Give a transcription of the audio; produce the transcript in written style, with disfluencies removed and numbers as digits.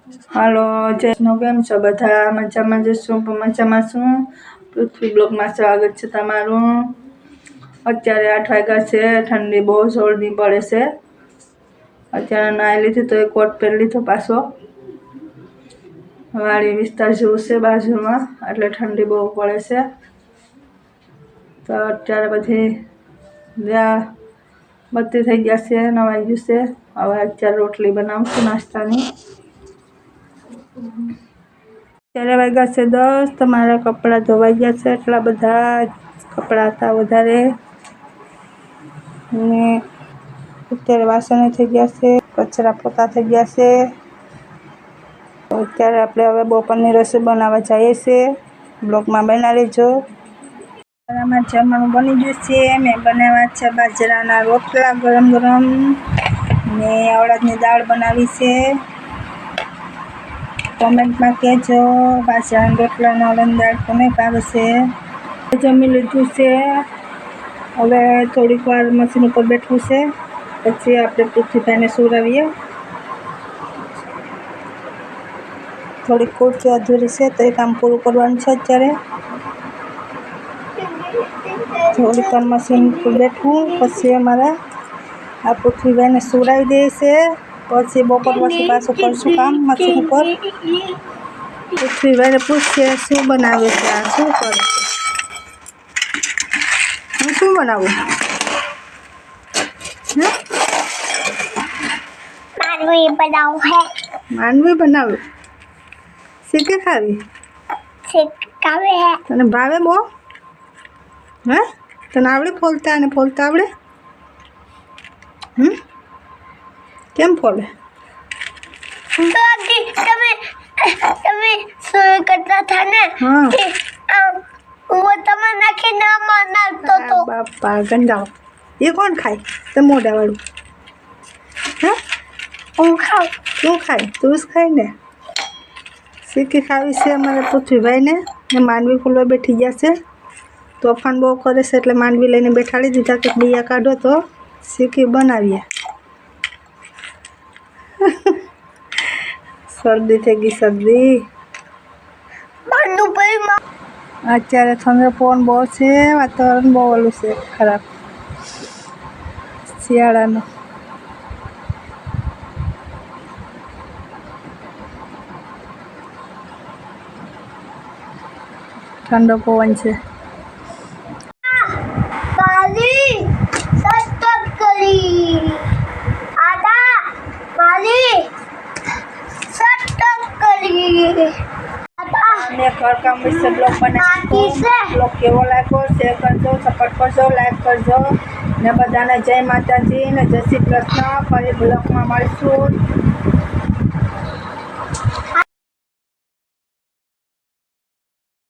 હાલો જયનો કેમ છો બધા? મજામાં જશું પણ મજામાં છું. પૃથ્વી બ્લોગમાં સ્વાગત છે તમારું. અત્યારે 8 વાગ્યા છે. ઠંડી બહુ જોરની પડે છે. અત્યારે નાહી લીધી તો એક કોટ પહેરી લીધો પાછો. વાડી વિસ્તાર જેવું છે બાજુમાં એટલે ઠંડી બહુ પડે છે. તો અત્યારે પછી બત્તી થઈ ગયા છે, નવાઈ ગયું છે. હવે અત્યારે રોટલી બનાવશું નાસ્તાની. ત્યારે વાગ્યા છે 10. તમારા કપડાં ધોવાઈ ગયા છે. એટલા બધા કપડાં હતા વધારે ને અત્યારે વાસણ થઈ ગયા છે, કચરા પોતા થઈ ગયા છે. અત્યારે આપણે હવે બપોરની રસોઈ બનાવવા જઈએ છીએ. બ્લોગમાં બના લેજો. આમાં જમવાનું બની ગયું છે. મેં બનાવ્યા છે બાજરાના રોટલા ગરમ ગરમ ને અડદની દાળ બનાવી છે. કોમેન્ટમાં કહેજો બાજરાના રોટલાના અડદની દાળ કોને ભાવે છે. જમી લીધું છે. હવે થોડીક વાર મશીન ઉપર બેઠવું છે, પછી આપણે પૃથ્વીભાઈને સુવડાવીએ. થોડીક કુર્તી અધૂરી છે તો એ કામ પૂરું કરવાનું છે. અત્યારે થોડીક વાર મશીન ઉપર બેઠવું, પછી અમારે આ પૃથ્વીભાઈને સુવડાવી દે છે. પછી બપોર પછી પાછું કરશું કામ મશીન ઉપર. પૃથ્વીભાઈને પૂછશે શું બનાવે છે, આ શું કરે છે. હું શું બનાવું? मानवी बनाओ है। मानवी बनावे सीखे खावी सिखावे है। तने भावे बो हे तने आवड़े फोलता ने फोलता आवड़े केम फोले दादी તમે શું કરતા था ને हाँ वो તમે નાખી ના માનતો તો बापा गंदा ये कौन खाए ते मोड़ा वालू हैं હું ખાઉં क्यों खाए तू ज खाए ने सीखी खावी से हमारे पृथ्वीभाई ने मानवी खोलवा बैठी गया से तोफान बહુ કરે છે એટલે માંડવી લઈને બેઠાડી દીધા કે બિયા કાઢો તો શીખી બનાવીએ. શરદી થઈ ગઈ શરદી. અત્યારે ઠંડો પવન બહુ છે, વાતાવરણ બહુ ઓલું છે ખરાબ શિયાળાનું. ઠંડો પવન છે. માલી સતત કરી આદા માલી સતત કરી આદા મેં ઘરકામ વિશે બ્લોગ બનાવ્યો. બ્લોગ કેવો લાગ્યો શેર કરજો, સપોર્ટ કરજો, લાઈક કરજો ને બધાને જય માતાજી ને જય શ્રી કૃષ્ણ. ફરી બ્લોગમાં મળીશું.